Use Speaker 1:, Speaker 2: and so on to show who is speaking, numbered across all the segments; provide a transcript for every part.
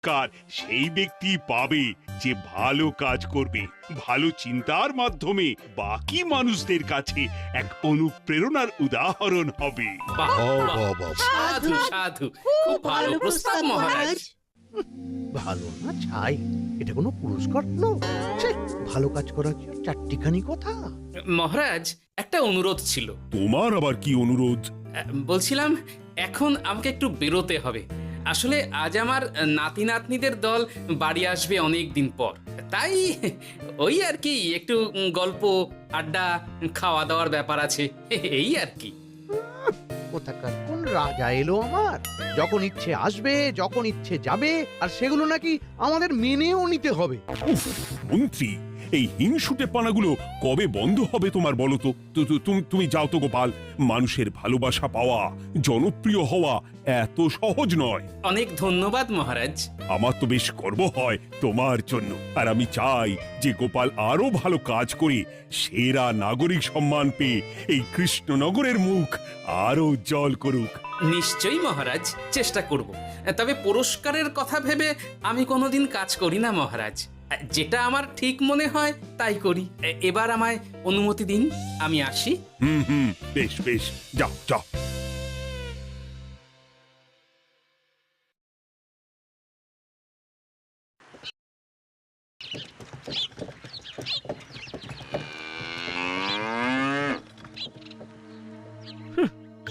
Speaker 1: পুরস্কার সেই ব্যক্তি পাবে যে ভালো কাজ করবে, ভালো চিন্তার মাধ্যমে বাকি মানুষদের কাছে এক অনুপ্রেরণার উদাহরণ হবে।
Speaker 2: বাহ, বাহ,
Speaker 3: বাহ, বাহ।
Speaker 2: সাধু সাধু, খুব ভালো প্রস্তাব মহারাজ।
Speaker 3: ভালো না ছাই, এটা কোনো পুরস্কার হলো? ছে, ভালো কাজ করা কি চারটিখানি কথা?
Speaker 2: মহারাজ, একটা অনুরোধ ছিল।
Speaker 1: তোমার আবার কি অনুরোধ?
Speaker 2: বলছিলাম এখন আমাকে একটু বেরোতে হবে। আসলে আজ আমার নাতি নাতনিদের দল বাড়ি আসবে অনেক দিন পর, তাই ওই আর কি একটু গল্প আড্ডা খাওয়া দাওয়ার ব্যাপার আছে, এই আর কি।
Speaker 3: কোথাকার কোন রাজা এলো আমার? যখন ইচ্ছে আসবে, যখন ইচ্ছে যাবে, আর সেগুলো নাকি আমাদের মেনেও নিতে হবে।
Speaker 1: উফ, মন্ত্রী, এই হিংসুটে পানাগুলো কবে বন্ধ হবে তোমার বলো তো? তুমি যাও তো গোপাল। মানুষের ভালোবাসা পাওয়া, জনপ্রিয় হওয়া এত সহজ নয়।
Speaker 2: অনেক ধন্যবাদ মহারাজ।
Speaker 1: আমার তো বেশ গর্ব হয় তোমার জন্য, আর আমি চাই যে গোপাল আরো ভালো কাজ করে সেরা নাগরিক সম্মান পেয়ে এই কৃষ্ণনগরের মুখ আরো উজ্জ্বল করুক।
Speaker 2: নিশ্চয়ই মহারাজ, চেষ্টা করব। তবে পুরস্কারের কথা ভেবে আমি কোনোদিন কাজ করি না মহারাজ। যেটা আমার ঠিক মনে হয় তাই করি। এবার আমায় অনুমতি দিন, আমি আসি।
Speaker 1: হুম, বেশ বেশ, যাও যাও।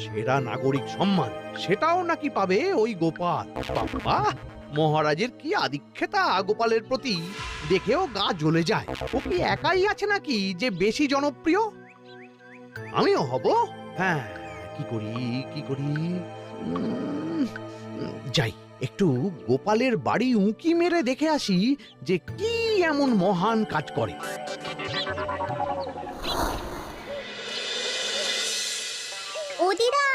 Speaker 3: সেরা নাগরিক সম্মান, সেটাও নাকি পাবে ওই গোপাল? বাবা, মহারাজের কি আদিক্ষেতা গোপালের প্রতি, দেখেও গা জ্বলে যায়। ও কি একাই আছে নাকি যে বেশি জনপ্রিয়? আমিও হব। হ্যাঁ, কি করি? যাই, একটু গোপালের বাড়ি উঁকি মেরে দেখে আসি যে কি এমন মহান কাজ করে।
Speaker 4: ও দিদা,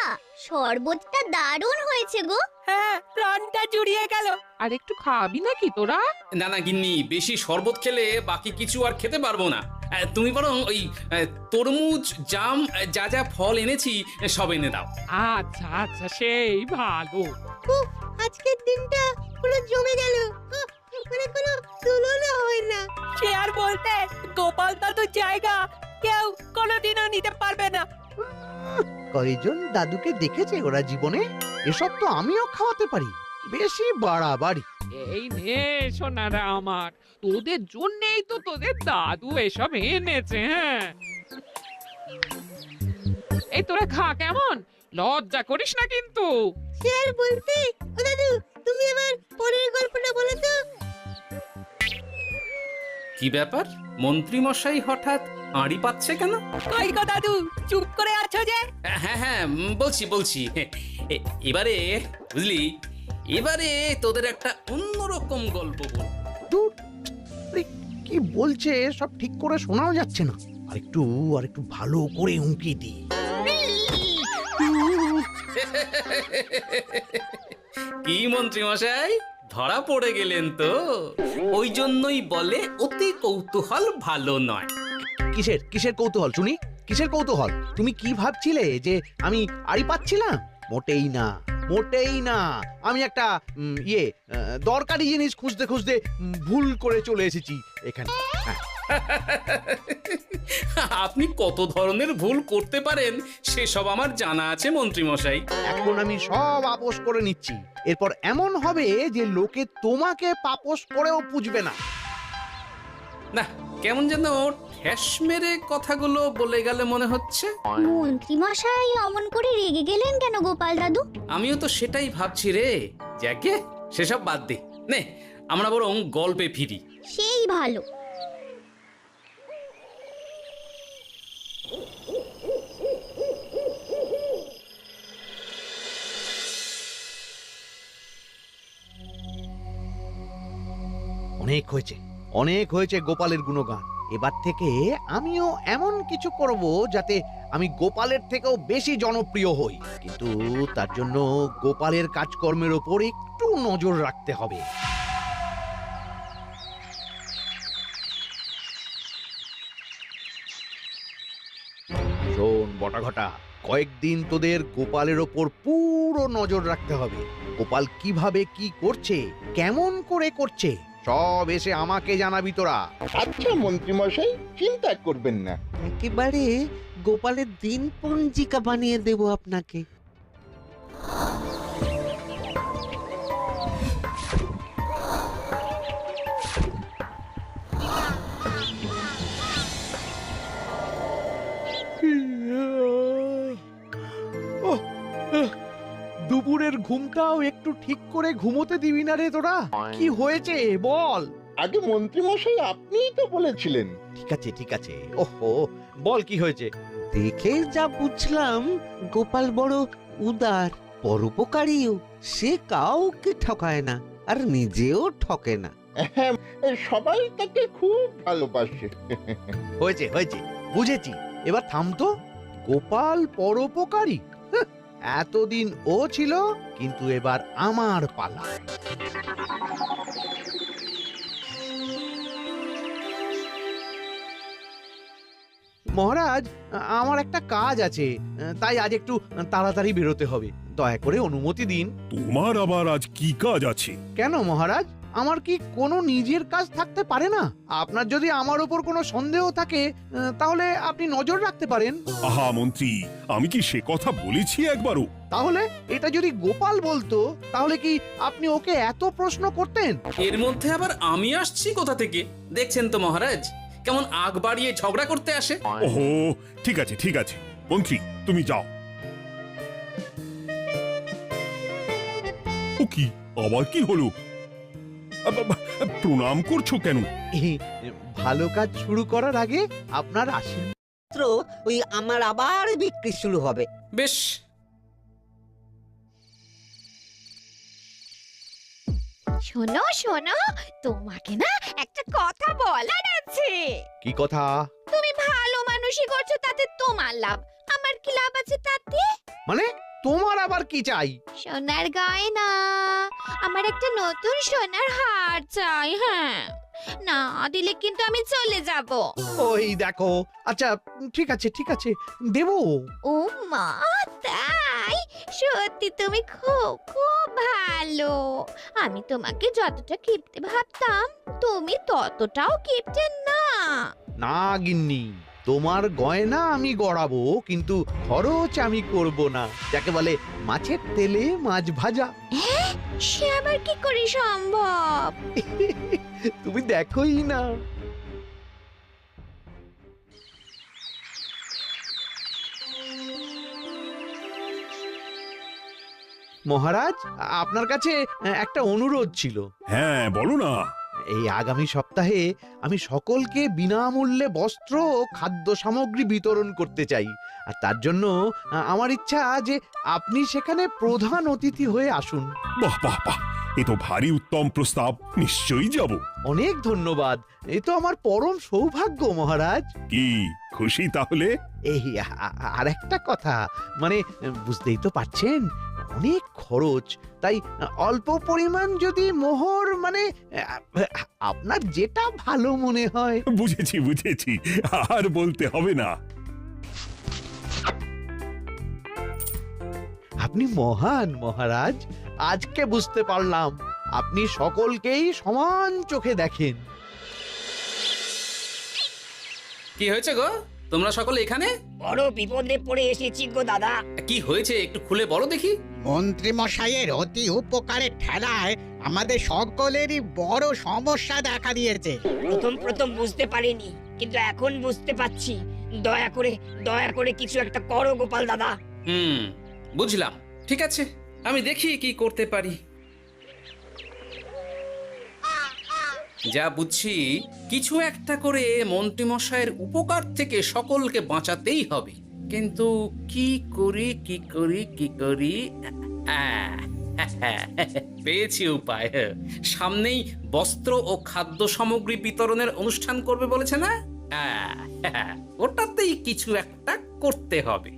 Speaker 4: শরবতটা দারুণ হয়েছে গো।
Speaker 5: হ্যাঁ, প্রাণটা জুড়িয়ে গেল।
Speaker 6: আর একটু খাবি নাকি তোরা?
Speaker 2: না না গিন্নি, বেশি শরবত খেলে বাকি কিছু আর খেতে পারবো না। তুমি বরং ওই তরমুজ, জাম, যা যা ফল এনেছি সব এনে দাও।
Speaker 6: আচ্ছা আচ্ছা, সেই ভালো।
Speaker 4: আজকের দিনটা পুরো জমে গেল, মানে কোনো তুলনা হয় না।
Speaker 5: সে আর বলতে, গোপাল দাদুর জায়গা কেউ কোনোদিনও নিতে পারবে না।
Speaker 3: কয়জন দাদুকে দেখেছে ওরা জীবনে? এসব তো আমিও খাওয়াতে পারি। বেশি বাড়াবাড়ি।
Speaker 6: এই নে সোনারা আমার, তোদের জন্যই তো তোদের দাদু এসব এনেছে। হ্যাঁ, এই তোরা খা, কেমন? লজ্জা করিস না কিন্তু।
Speaker 4: সে আর বলতে, ও দাদু, তুমি এবার পরের গল্পটা বলো তো।
Speaker 2: কি ব্যাপার, মন্ত্রী মশাই হঠাৎ আড়ি পাচ্ছে কেন?
Speaker 5: কই গো দাদু, চুপ করে আছো যে?
Speaker 2: হ্যাঁ, বলছি। এবারে বুঝলি, এবারে তোদের একটা অন্যরকম গল্প বল।
Speaker 3: ধুর, আরে কি বলছে সব ঠিক করে শোনাও যাচ্ছে না। আর একটু ভালো করে উঁকি দি।
Speaker 2: কি মন্ত্রী মশাই, ধরা পড়ে গেলেন তো? ওই জন্যই বলে অতি কৌতূহল ভালো নয়।
Speaker 3: কিসের কৌতূহল শুনি? কিসের কৌতূহল? তুমি কি ভাবছিলে যে আমি আড়ি পাচ্ছিলাম? মোটেই না। আমি একটা দরকারি জিনিস খুঁজতে ভুল করে চলে এসেছি এখানে। হ্যাঁ।
Speaker 2: আপনি কত ধরনের ভুল করতে পারেন সেসব আমার জানা আছে মন্ত্রী মশাই।
Speaker 3: এখন আমি সব আপোষ করে নিচ্ছি। এরপর এমন হবে যে লোকে তোমাকে পাপোশ করেও পুজবে না।
Speaker 2: না, কেমন যেন ঠেস মেরে কথাগুলো বলে গেলে মনে হচ্ছে।
Speaker 4: মন্ত্রী মশাই অমন করে রেগে গেলেন কেন গোপাল দাদু?
Speaker 2: আমিও তো সেটাই ভাবছি রে। যাকে সেসব বাদ দে, নে আমরা বরং গল্পে ফিরি।
Speaker 4: সেই ভালো।
Speaker 3: অনেক হয়েছে গোপালের গুণগান। এবার থেকে আমিও এমন কিছু করব যাতে আমি গোপালের থেকেও বেশি জনপ্রিয় হই। কিন্তু তার জন্য গোপালের কাজকর্মের ওপর একটু নজর রাখতে হবে। শোন বটাঘটা, কয়েকদিন তোদের গোপালের ওপর পুরো নজর রাখতে হবে। গোপাল কিভাবে কি করছে, কেমন করে করছে, সব এসে আমাকে জানাবি তোরা।
Speaker 7: আচ্ছা মন্ত্রীমশাই, চিন্তা করবেন না।
Speaker 8: একেবারে গোপালের দিন পঞ্জিকা বানিয়ে দেব আপনাকে।
Speaker 3: ওহ, দুপুরের ঘুমটাও একটু ঠিক করে ঘুমোতে দিবি না রে তোরা? কি হয়েছে বল।
Speaker 7: আগে মন্ত্রীমশাই আপনিই তো বলেছিলেন।
Speaker 3: ঠিক আছে ওহো, বল কি হয়েছে।
Speaker 8: দেখে যা বুঝলাম গোপাল বড় উদার, পরোপকারীও। সে কাউকে ঠকায় না, আর নিজেও ঠকে না।
Speaker 7: হ্যাঁ, সবাই তাকে খুব ভালোবাসে।
Speaker 3: হয়েছে বুঝেছি, এবার থাম তো। গোপাল পরোপকারী? হাহ, এতদিন ও ছিল, কিন্তু এবার আমার পালা। মহারাজ, আমার একটা কাজ আছে, তাই আজ একটু তাড়াতাড়ি বেরোতে হবে। দয়া করে অনুমতি দিন।
Speaker 1: তোমার আবার আজ কি কাজ আছে?
Speaker 3: কেন মহারাজ, আমার কি কোনো নিজের কাজ থাকতে পারে না? আপনার যদি আমার উপর কোনো সন্দেহ থাকে, তাহলে আপনি নজর রাখতে পারেন।
Speaker 1: আহা মন্ত্রী, আমি কি সে কথা বলেছি একবারও?
Speaker 3: তাহলে এটা যদি গোপাল বলতো, তাহলে কি আপনি ওকে এত প্রশ্ন করতেন?
Speaker 2: এর মধ্যে আবার আমি আসছি কোথা থেকে? দেখছেন তো মহারাজ, কেমন আগ বাড়িয়ে ঝগড়া করতে আসে।
Speaker 1: ওহো, ঠিক আছে মন্ত্রী, তুমি যাও। ও কি, আবার কি হলো? প্রণাম করছো কেন?
Speaker 3: এই, ভালো কাজ শুরু করার আগে আপনার আশীর্বাদ।
Speaker 8: মাত্র ওই আমার আবার বিক্রি শুরু হবে।
Speaker 2: বেশ,
Speaker 4: শোনো শোনো, তোমাকে না একটা কথা বলার আছে।
Speaker 3: কি কথা?
Speaker 4: তুমি ভালো মানুষই করছো, তাতে তোমার লাভ, আমার কি লাভ আছে তাতে?
Speaker 3: মানে তোমার আবার কি চাই?
Speaker 4: সোনার গয়না, আমার একটা নতুন সোনার হার চাই। হ্যাঁ, না দিলে কিন্তু আমি চলে যাব।
Speaker 3: ওই দেখো। আচ্ছা ঠিক আছে, দেবো।
Speaker 4: ও মা, তাই? সত্যি তুমি খুব খুব ভালো। আমি তোমাকে যতটা কিপটে ভাবতাম, তুমি ততটাও কিপটে না।
Speaker 3: না গিন্নি, তোমার গয়না আমি গড়াবো, কিন্তু খরচ আমি করব না। যাকে বলে মাছের তেলে মাছ ভাজা।
Speaker 4: সে আবার কি করে সম্ভব?
Speaker 3: তুমি দেখোই না। মহারাজ, আপনার কাছে একটা অনুরোধ ছিল।
Speaker 1: হ্যাঁ বলো না।
Speaker 3: এই আগামী সপ্তাহে আমি সকলকে বিনামূল্যে বস্ত্র ও খাদ্য সামগ্রী বিতরণ করতে চাই। আর তার জন্য আমার ইচ্ছা যে আপনি সেখানে প্রধান অতিথি হয়ে আসুন।
Speaker 1: বাহ, এ তো ভারী উত্তম প্রস্তাব, নিশ্চয়ই যাব।
Speaker 3: অনেক ধন্যবাদ, এই তো আমার পরম সৌভাগ্য মহারাজ।
Speaker 1: কি খুশি তাহলে?
Speaker 3: এই আর একটা কথা, মানে বুঝতেই তো পারছেন, অনেক খরচ। তাই অল্প পরিমাণ যদি মোহর, মানে আপনার যেটা ভালো মনে হয়।
Speaker 1: বুঝেছি, আর বলতে হবে না।
Speaker 3: আপনি মহান মহারাজ, আজকে বুঝতে পারলাম আপনি সকলকেই সমান চোখে দেখেন।
Speaker 2: কি হয়েছে গো, তোমরা সকলে এখানে?
Speaker 5: বড় বিপদে পড়ে এসেছি গো দাদা।
Speaker 2: কি হয়েছে একটু খুলে বলো দেখি।
Speaker 9: মন্ত্রী মশাইয়ের অতি উপকারের ঠেলায় আমাদের সকলেরই বড় সমস্যা দেখা দিয়েছে।
Speaker 5: প্রথম বুঝতে পারিনি, কিন্তু এখন বুঝতে পারছি। দয়া করে কিছু একটা করো গোপাল দাদা।
Speaker 2: বুঝলাম, ঠিক আছে, আমি দেখি কি করতে পারি। যা বুঝছি, কিছু একটা করে মন্ত্রীমশাইয়ের উপকার থেকে সকলকে বাঁচাতেই হবে। কিন্তু কি করি? পেয়েছি উপায়। সামনেই বস্ত্র ও খাদ্য সামগ্রী বিতরণের অনুষ্ঠান করবে বলেছে না? ওটাতেই কিছু একটা করতে হবে।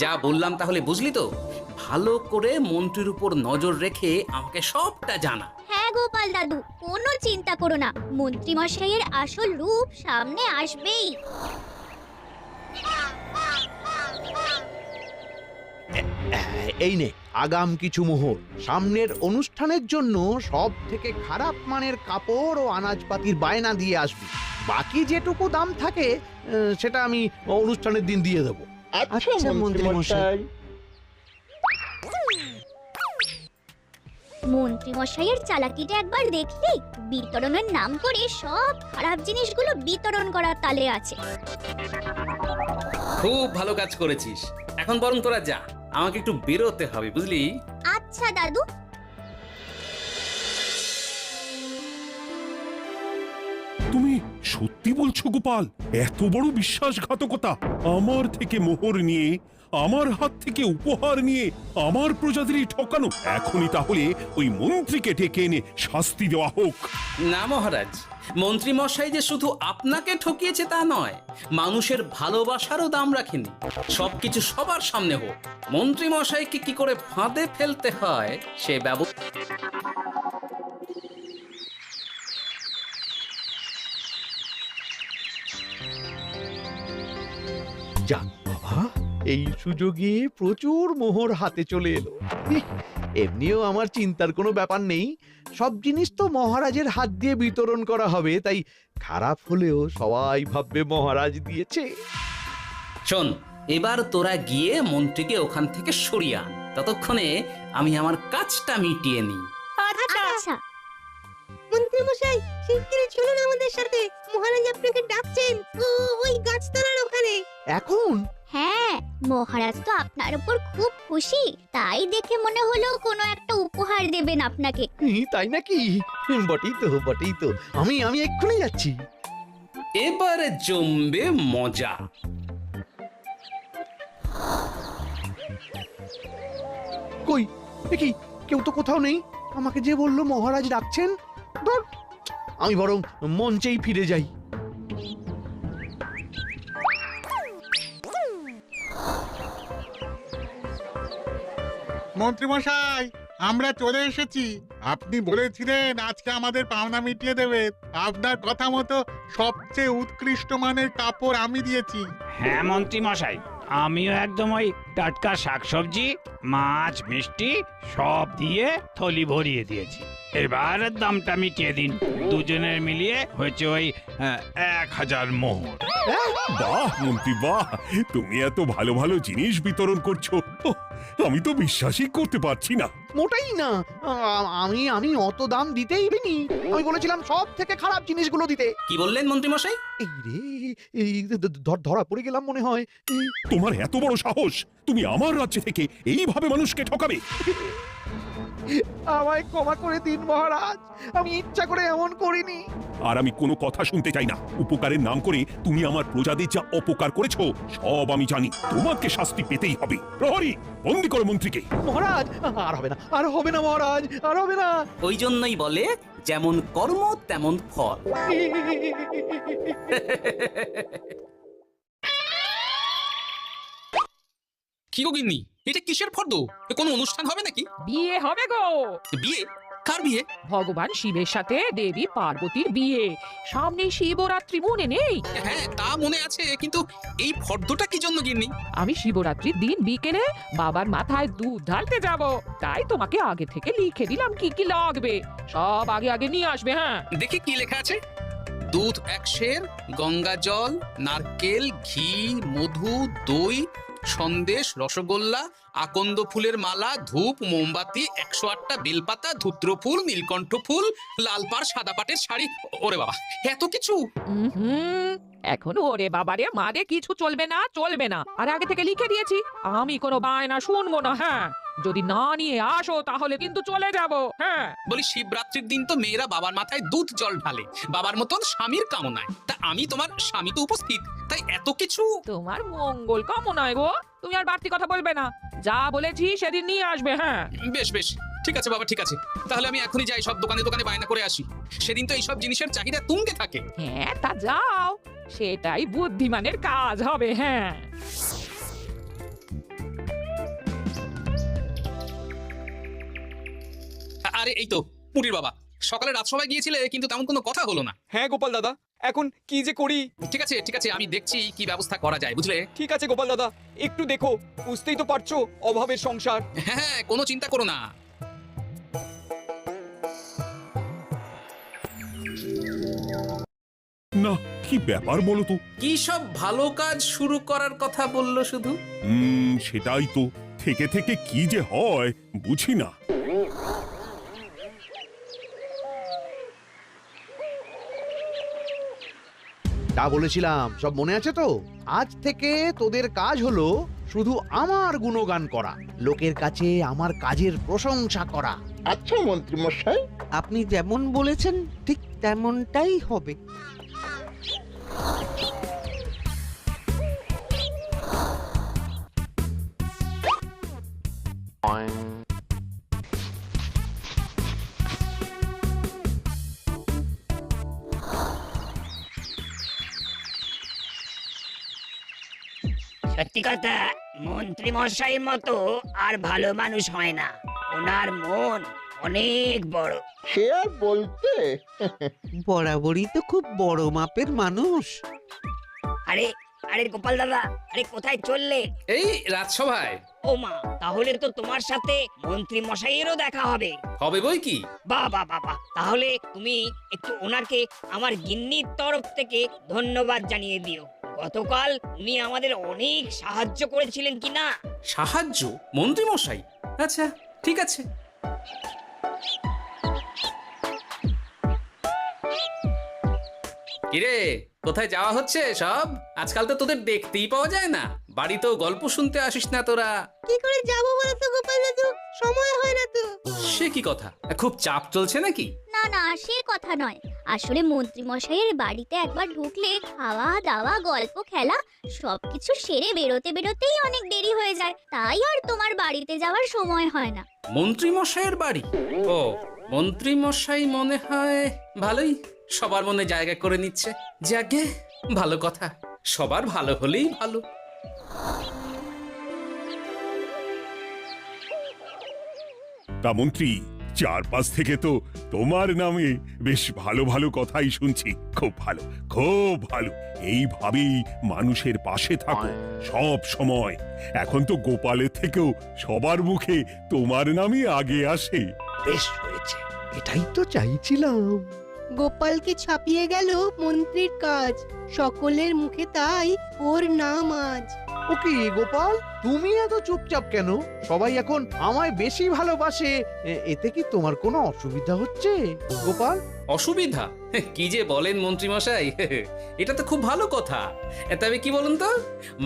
Speaker 2: যা বললাম তাহলে বুঝলি তো? ভালো করে মন্ত্রীর উপর নজর রেখে আমাকে সবটা জানা।
Speaker 4: হ্যাঁ গোপাল দাদু, কোনো চিন্তা করো না, মন্ত্রী মশাইয়ের আসল রূপ সামনে আসবেই।
Speaker 3: এই নে আগাম কিছু মোহর। সামনের অনুষ্ঠানের জন্য সব থেকে খারাপ মানের কাপড় ও আনাজপাতির বায়না দিয়ে আসবি। বাকি যেটুকু দাম থাকে সেটা আমি অনুষ্ঠানের দিন দিয়ে দেবো।
Speaker 7: আচ্ছা
Speaker 8: আচ্ছা,
Speaker 7: মন্ত্রী মশাই।
Speaker 4: মন্ত্রী মশাইয়ের চালাকিটা একবার দেখলি? বিতরণের নাম করে সব খারাপ জিনিসগুলো বিতরণ করার তালে আছে।
Speaker 2: খুব ভালো কাজ করেছিস। এখন বরং তোরা যা, আমাকে একটু বেরোতে হবে, বুঝলি?
Speaker 4: আচ্ছা দাদু।
Speaker 1: তুমি সত্যি বলছো গোপাল? এত বড় বিশ্বাসঘাতকতা! আমার থেকে মোহর নিয়ে, আমার হাত থেকে উপহার নিয়ে আমার প্রজাদেরই ঠকানো। এখনই তাহলে ওই মন্ত্রীকে ডেকে এনে শাস্তি দেওয়া হোক।
Speaker 2: না মহারাজ, মন্ত্রী মশাই যে শুধু আপনাকে ঠকিয়েছে তা নয়, মানুষের ভালোবাসারও দাম রাখেনি। সবকিছু সবার সামনে হোক। মন্ত্রী মশাইকে কি করে ফাঁদে ফেলতে হয় সে ব্যবস্থা।
Speaker 3: যাক বাবা, এই সুযোগে প্রচুর মোহর হাতে চলে এলো। এমনিও আমার চিন্তার কোনো ব্যাপার নেই। সব জিনিস তো মহারাজের হাত দিয়ে বিতরণ করা হবে, তাই খারাপ হলেও সবাই ভাববে মহারাজ দিয়েছে।
Speaker 2: শোন, এবার তোরা গিয়ে মন্ত্রীকে ওখান থেকে সরিয়ে আন। ততক্ষণে আমি আমার কাজটা মিটিয়ে নিই।
Speaker 4: আচ্ছা।
Speaker 10: মন্ত্রী মশাই, শিগগিরই চলুন আমাদের সাথে। মহারাজ আপনাকে ডাকছেন ওই গাছতলার ওখানে।
Speaker 3: এখন
Speaker 4: হ্যাঁ, মহারাজ তো আপনার উপর খুব খুশি, তাই দেখে মনে হলো কোনো একটা উপহার দেবেন আপনাকে।
Speaker 3: তাই নাকি? বটেই তো। আমি এক্ষুনি যাচ্ছি।
Speaker 2: এবারে জমবে মজা।
Speaker 3: কই দেখি কেউ তো কোথাও নেই। আমাকে যে বললো মহারাজ ডাকছেন, ধুর, আমি বরং মঞ্চেই ফিরে যাই।
Speaker 11: মন্ত্রী মশাই, আমরা চলে এসেছি। আপনি বলেছিলেন আজকে আমাদের পাওনা মিটিয়ে দেবেন। আপনার কথা মতো সবচেয়ে উৎকৃষ্ট মানের কাপড় আমি দিয়েছি।
Speaker 12: হ্যাঁ মন্ত্রী মশাই, আমিও একদম ওই টাটকা শাকসবজি, মাছ, মিষ্টি সব দিয়ে থলি ভরিয়ে দিয়েছি। এবার দামটা মিটিয়ে দিন। দুজনের মিলিয়ে হয়েছে ওই 1000 মোহর।
Speaker 1: বাহ মন্ত্রী বাহ, তুমি এত ভালো ভালো জিনিস বিতরণ করছো, ওহ, আমি তো বিশ্বাসই করতে পারছি না।
Speaker 3: মোটেই না। আমি অত দাম দিতেই নি। আমি বলেছিলাম সব থেকে খারাপ জিনিসগুলো দিতে।
Speaker 2: কি বললেন মন্ত্রী মশাই?
Speaker 3: এই রে, এই ধরা পড়ে গেলাম মনে হয়।
Speaker 1: তোমার এত বড় সাহস, তুমি আমার রাজ্য থেকে এইভাবে মানুষকে ঠকাবে?
Speaker 3: আমায় ক্ষমা করে দিন মহারাজ, আমি ইচ্ছা করে এমন করিনি।
Speaker 1: আর আমি কোনো কথা শুনতে চাই না। উপকারের নাম করে তুমি আমার প্রজাদের যা অপকার করেছো সব আমি জানি। তোমাকে শাস্তি পেতেই হবে। প্রহরী, বন্দি করো মন্ত্রীকে।
Speaker 3: মহারাজ, আর হবে না মহারাজ, আর হবে না।
Speaker 2: ওই জন্যই বলে যেমন কর্ম তেমন ফল।
Speaker 13: কি গো গিন্নি, এটা কিসের ফর্দ? কোনো অনুষ্ঠান হবে নাকি?
Speaker 6: বিয়ে হবে গো।
Speaker 13: বিয়ে? কার বিয়ে?
Speaker 6: ভগবান শিবের সাথে দেবী পার্বতীর বিয়ে। সামনে শিবরাত্রি, মনে নেই?
Speaker 13: হ্যাঁ, তা মনে আছে, কিন্তু এই ফর্দটা কি জন্য গিন্নি?
Speaker 6: আমি শিবরাত্রির দিন বিকেলে বাবার মাথায় দুধ ঢালতে যাব, তাই তোমাকে আগে থেকে লিখে দিলাম কি কি লাগবে। সব আগে আগে নিয়ে আসবে। হ্যাঁ,
Speaker 13: দেখি কি লেখা আছে। দুধ 1 সের, গঙ্গা জল, নারকেল, ঘি, মধু, দই, সন্দেশ, রসগোল্লা, আকন্দ ফুলের মালা, ধূপ, মোমবাতি, 108টা বেলপাতা, ধূত্র ফুল, নীলকণ্ঠ ফুল, লাল পাড় সাদা পাটের শাড়ি। ওরে বাবা, এত কিছু!
Speaker 6: এখন ওরে বাবারে মারে কিছু চলবে না, চলবে না। আর আগে থেকে লিখে দিয়েছি, আমি কোনো বায়না শুনবো না। হ্যাঁ, যদি না নিয়ে আসো তাহলে কিন্তু চলে যাব। হ্যাঁ,
Speaker 13: বলি, শিবরাত্রির দিন তো মেয়েরা বাবার মাথায় দুধ জল ঢালে বাবার মতন স্বামীর কামনায়। তা আমি তোমার স্বামী তো উপস্থিত, তাই এত কিছু।
Speaker 6: তোমার মঙ্গল কামনায় গো। তুমি আর বাড়তি কথা বলবে না, যা বলেছি সেদিন নিয়ে আসবে। হ্যাঁ,
Speaker 13: বেশ বেশ, ঠিক আছে বাবা, ঠিক আছে। তাহলে আমি এখনই যাই, সব দোকানে দোকানে বায়না করে আসি। সেদিন তো এইসব জিনিসের চাহিদা তুঙ্গে থাকে।
Speaker 6: হ্যাঁ, তা যাও, সেটাই বুদ্ধিমানের কাজ হবে। হ্যাঁ,
Speaker 13: আরে এই তো পুরীর বাবা, সকালে রাজসভায় গিয়েছিলে কিন্তু তেমন কোনো কথা হলো না।
Speaker 14: হ্যাঁ গোপাল দাদা, এখন কি যে করি।
Speaker 13: ঠিক আছে আমি দেখছি কি ব্যবস্থা করা যায়, বুঝলে?
Speaker 14: ঠিক আছে গোপাল দাদা, একটু দেখো, বুঝতেই তো পারছো অভাবের সংসার।
Speaker 13: হ্যাঁ, কোনো চিন্তা করো না।
Speaker 1: না, কি ব্যাপার বলো তো?
Speaker 2: কি সব ভালো কাজ শুরু করার কথা বললো শুধু?
Speaker 1: সেটাই তো, থেকে থেকে কি যে হয় বুঝি না।
Speaker 3: তা বলেছিলাম সব মনে আছে তো? আজ থেকে তোদের কাজ হলো শুধু আমার গুণগান করা, লোকের কাছে আমার কাজের প্রশংসা করা।
Speaker 7: আচ্ছা মন্ত্রী মশাই,
Speaker 8: আপনি যেমন বলেছেন ঠিক তেমনটাই হবে।
Speaker 5: সত্যি কথা, মন্ত্রী মশাইয়ের মতো আর ভালো মানুষ হয় না। ওনার মন অনেক বড়।
Speaker 7: সে আর বলতে।
Speaker 8: বরাবরই তো খুব বড় মাপের মানুষ।
Speaker 5: আরে আরে গোপাল দাদা, আরে কোথায় চললে?
Speaker 2: এই রাজসভায়।
Speaker 5: ও মা, তাহলে তো তোমার সাথে মন্ত্রী মশাইয়েরও দেখা হবে।
Speaker 2: হবে বই কি?
Speaker 5: বাহ বাহ বাহ বাহ, তাহলে তুমি একটু ওনাকে আমার গিন্নির তরফ থেকে ধন্যবাদ জানিয়ে দিও। গতকাল উনি আমাদের অনেক সাহায্য করেছিলেন কি না?
Speaker 2: সাহায্য? মন্ত্রী মশাই? আচ্ছা, ঠিক আছে। কিরে, কোথায় যাওয়া হচ্ছে সব? আজকাল তো তোদের দেখতেই পাওয়া যায় না। বাড়িতেও গল্প শুনতে আসিস না তোরা।
Speaker 10: কি করে যাবো বলো তো গোপাল দাদু, সময় হয় না তো।
Speaker 2: সে কি কথা? খুব চাপ চলছে নাকি?
Speaker 4: না না, সে কথা নয়। আসলে মন্ত্রী মশাইয়ের বাড়িতে একবার ঢুকলে খাওয়া দাওয়া গল্প খেলা সবকিছু সেরে বেরোতে বেরোতেই অনেক দেরি হয়ে যায়, তাই আর তোমার বাড়িতে যাওয়ার সময় হয় না।
Speaker 2: মন্ত্রী মশাইয়ের বাড়ি? ও, মন্ত্রী মশাই মনে হয় ভালোই সবার মনে জায়গা করে নিচ্ছে। যাকে ভালো কথা, সবার ভালো হলেই ভালো।
Speaker 1: তা মন্ত্রী, চারপাশ থেকে তো তোমার নামে বেশ ভালো ভালো কথাই শুনছি। খুব ভালো, খুব ভালো। এইভাবেই মানুষের পাশে থাকো সব সময়। এখন তো গোপালের থেকেও সবার মুখে তোমার নামই আগে আসে।
Speaker 3: বেশ হয়েছে, এটাই তো চাইছিলাম।
Speaker 10: গোপালকে ছাপিয়ে গেল মন্ত্রীর কাজ, সকলের মুখে তাই ওর নাম আজ।
Speaker 3: ও কি গোপাল, তুমি এত চুপচাপ কেন? সবাই এখন আমায় বেশি ভালোবাসে, এতে কি তোমার কোনো অসুবিধা হচ্ছে গোপাল?
Speaker 2: অসুবিধা? কি যে বলেন মন্ত্রী মশাই, এটা তো খুব ভালো কথা। তবে কি বলুন তো,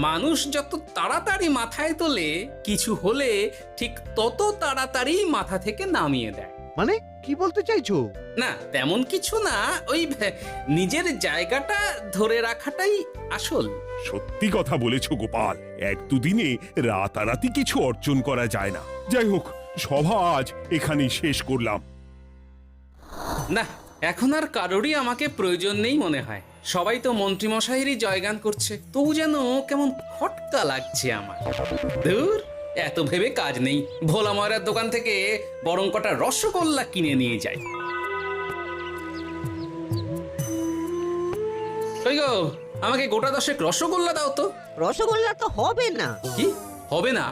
Speaker 2: মানুষ যত তাড়াতাড়ি মাথায় তোলে, কিছু হলে ঠিক তত তাড়াতাড়ি মাথা থেকে নামিয়ে দেয়।
Speaker 3: মানে কি বলতে চাইছো?
Speaker 2: না, তেমন কিছু না, ওই নিজের জায়গাটা ধরে রাখাটাই আসল।
Speaker 1: সত্যি কথা বলেছো গোপাল, এক দুদিনে রাতারাতি কিছু অর্জন করা যায় না। যাই হোক, সভা আজ এখানেই শেষ করলাম।
Speaker 2: না, এখন আর কারোরই আমাকে প্রয়োজন নেই মনে হয়। সবাই তো মন্ত্রী মশাইয়েরই জয়গান করছে, তবু যেন কেমন খটকা লাগছে আমার। ধুর, এত ভেবে কাজ নেই। ভোলা ময়রার দোকান থেকে বরং কটা রসগোল্লা কিনে নিয়ে যাই। ওই গো, আমাকে গোটা 10 রসগোল্লা দাও তো।
Speaker 8: রসগোল্লা তো হবে না।
Speaker 2: কি হবে না?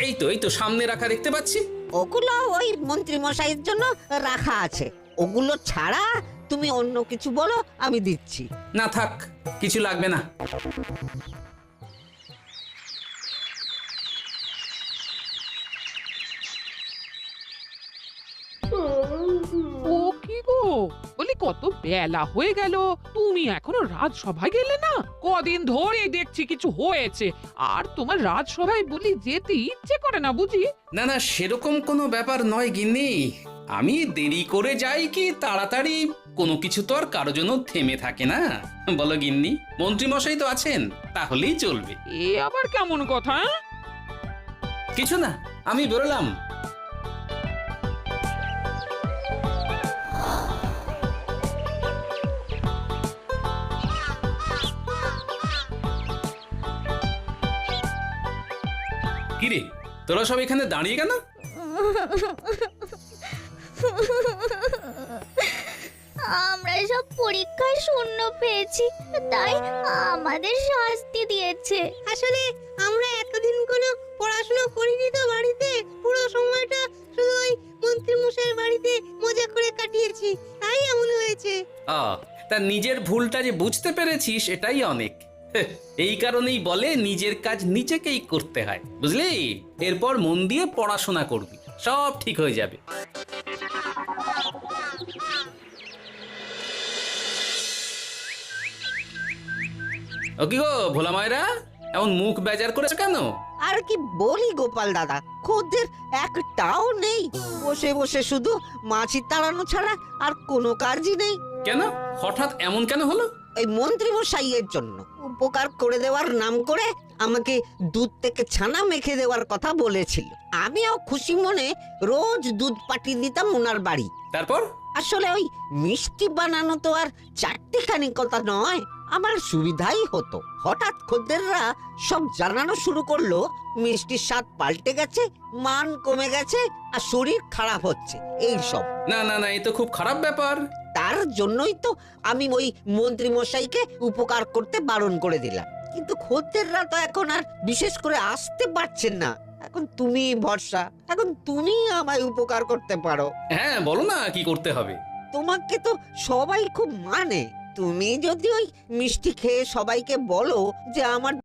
Speaker 2: এই তো সামনে রাখা দেখতে পাচ্ছি।
Speaker 8: ওগুলো ওই মন্ত্রী মশাইয়ের জন্য রাখা আছে। ওগুলো ছাড়া তুমি অন্য কিছু বলো, আমি দিচ্ছি।
Speaker 2: না থাক, কিছু লাগবে না।
Speaker 6: ও কি গো, বলি কত বেলা হয়ে গেল, তুমি এখনো রাজসভায় গেলে না? কদিন ধরে দেখছি কিছু হয়েছে, আর তোমার রাজসভায় বলি যেতে ইচ্ছে করে না বুঝি?
Speaker 2: না না, সেরকম কোনো ব্যাপার নয় গিন্নি। আমি দেরি করে যাই কি তাড়াতাড়ি, কোনো কিছু তো আর কারো জন্য থেমে থাকে না, বলো গিন্নি? মন্ত্রী মশাই তো আছেন, তাহলেই চলবে।
Speaker 6: এ আবার কেমন কথা?
Speaker 2: কিছু না, আমি বেরোলাম। কিরে, তোরা সব এখানে দাঁড়িয়ে কেন?
Speaker 4: আমরা সব পরীক্ষায় শূন্য পেয়েছি, তাই আমাদের শাস্তি দিয়েছে।
Speaker 10: আসলে আমরা এতদিন কোনো পড়াশোনা করিনি তো বাড়িতে, পুরো সময়টা শুধু ওই মন্ত্রী মশাইয়ের বাড়িতে মজা করে কাটিয়েছি, তাই এমন হয়েছে।
Speaker 2: তা নিজের ভুলটা যে বুঝতে পেরেছিস এটাই অনেক। এই কারণেই বলে নিজের কাজ নিজেকেই করতে হয়, বুঝলি? এরপর মন দিয়ে পড়াশোনা করবি, সব ঠিক হয়ে যাবে। ও কি গো ভোলা মায়েরা, এমন মুখ বেজার করেছে কেন?
Speaker 8: আর কি বলি গোপাল দাদা, খদ্দের একটাও নেই। বসে বসে শুধু মাছি তাড়ানো ছাড়া আর কোনো কাজই নেই।
Speaker 2: কেন হঠাৎ এমন কেন হলো?
Speaker 8: এই মন্ত্রী মশাইয়ের জন্য উপকার করে দেওয়ার নাম করে আমাকে দুধ থেকে ছানা মেখে দেওয়ার কথা বলেছিল। আমিও খুশি মনে রোজ দুধ পাঠিয়ে দিতাম ওনার বাড়ি।
Speaker 2: তারপর?
Speaker 8: আসলে ওই মিষ্টি বানানো তো আর চারটিখানি কথা নয়, আমার সুবিধাই হতো। হঠাৎ খদ্দেররা সব জানানো শুরু করলো মিষ্টির স্বাদ পাল্টে গেছে, মান কমে গেছে আর শরীর খারাপ হচ্ছে, এই সব।
Speaker 2: না না না, এ তো খুব খারাপ ব্যাপার।
Speaker 8: তার জন্যই তো আমি ওই মন্ত্রী মশাইকে উপকার করতে বারণ করে দিলাম। কিন্তু খদ্দেররা তো এখন আর বিশেষ করে আসতে পারছেন না। এখন তুমি ভরসা, এখন তুমি আমায় উপকার করতে পারো।
Speaker 2: হ্যাঁ বলো না কি করতে হবে।
Speaker 8: তোমাকে তো সবাই খুব মানে, তুমি যদি ওই মিষ্টি খেয়ে সবাইকে বলো যে আমার